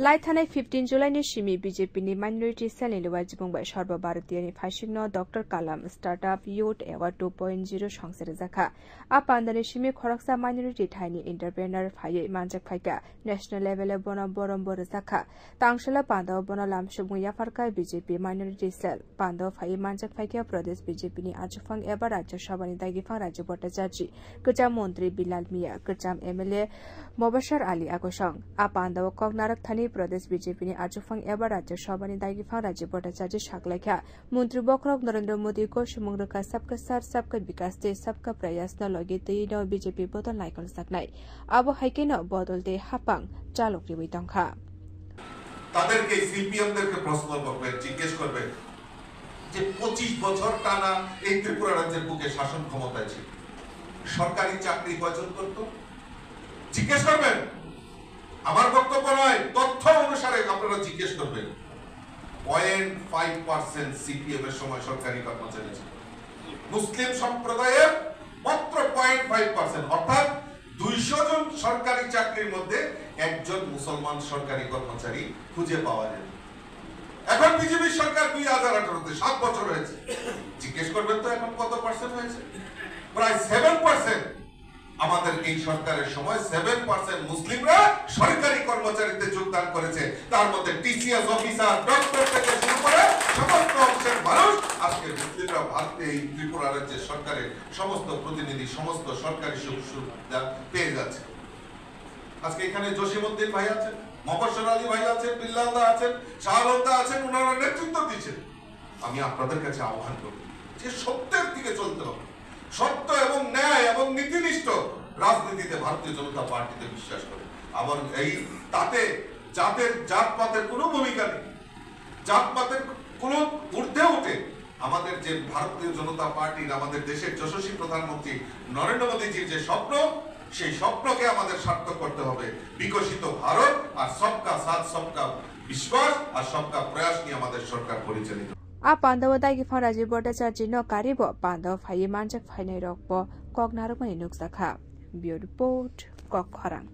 लाइथानाय 15 जुलाइनि सिमी बीजेपीनि माइनरिटी सेलनि लुवाजिबुंबाय सर्वभारतीयनि फाइसिंनो doctor Kalam startup youth award 2.0 संसेर जाखा आपान्दानि सिमी खरकसा माइनरिटी थाइनि एंटरप्रेन्योर फायै मानजक फाइका नेशनल लेवल बन बरमबर जाखा तांशला पान्दाव बन लामसुबु याफारका बीजेपी माइनरिटी सेल पान्दाव फायै मानजक फाइका प्रदेश बीजेपीनि आजुफां एबा राज्य सभानि दागिफां राज्य भट्टाचार्य गोजाम मंत्री बिलाल मिया गोजाम एमएलए मबशर आली आगोसं आपान्दाव कगनारक थानी प्रदेश बीजेपी आजुफां एबा राज्य सभानि दागिफां राज्य भट्टाचार्य सागलाइखा मंत्री बक्रक नरेंद्र मोदी को सुमुंगरका सबका साथ सबका विकास दे सबका प्रयास न लगे तैनो बीजेपी बदल नायकल सकनाय आबो हाइकेन बदल दे हापां चालक रिबई दंखा তাদেরকে সিপিএমদেরকে প্রশ্ন করবেন জিজ্ঞেস করবেন যে 25 বছর টানা এই ত্রিপুরা রাজ্যের বুকে শাসন ক্ষমতায় ছিল সরকারি চাকরি কয়জন করত জিজ্ঞেস করবেন আমার বক্তব্য নয় তথ্য অনুসারে আপনারা জিজ্ঞেস করবেন 0.5% সিপিএম এর সময় সরকারি কর্মচারী ছিল মুসলিম সম্প্রদায়ের মাত্র 0.5% অর্থাৎ 200 জন সরকারি চাকরির মধ্যে একজন মুসলমান সরকারি কর্মচারী খুঁজে পাওয়া যায় এখন বিজেপি সরকার 2018 তে 7 বছর হয়েছে জিজ্ঞেস করবেন তো এখন কত পার্সেন্ট হয়েছে প্রায় 7% আমাদের এই সরকারের সময় 7% মুসলিমরা সরকারি কর্মচারীতে যোগদান করেছে তার মধ্যে টিসিএস অফিসার ডক্টর থেকে শুরু করে সমস্ত অংশের মানুষ আজকে মুসলিমরা ভারতে এই ত্রিপুরা রাজ্যের সরকারের সমস্ত প্রতিনিধি সমস্ত সরকারি সুবিধা পেয়ে যাচ্ছে আজকে এখানে জসিমউদ্দিন ভাই আছেন মফস্বর আলী ভাই আছেন বিল্লালদা আছেন শাহরুখদা আছেন ওনারা নেতৃত্ব দিচ্ছেন আমি আপনাদের কাছে আহ্বান করব যে সত্যের দিকে চলতে হবে সত্য এবং ন্যায় এবং নীতিনিষ্ঠ রাজনীতিতে ভারতীয় জনতা পার্টিতে বিশ্বাস করে আবার এই তাতে জাতপাতের কোনো ভূমিকা নেই জাতপাতের কোনো ঊর্ধ্বে উঠে আমাদের যে ভারতীয় জনতা পার্টির আমাদের দেশের যশস্বী প্রধানমন্ত্রী নরেন্দ্র মোদীজির যে স্বপ্ন সেই স্বপ্নকে আমাদের সার্থক করতে হবে বিকশিত ভারত আর সবকা সাথ সবকা বিশ্বাস আর সবকা প্রয়াস নিয়ে আমাদের সরকার পরিচালিত आ पान्दाव दागिफां राज्य भट्टाचार्य न कारिब पान्दाव फायै मानजक फाइनाय रकब कगनारक मनि नुकसाखा ब्यूरो रिपोर्ट कक खरां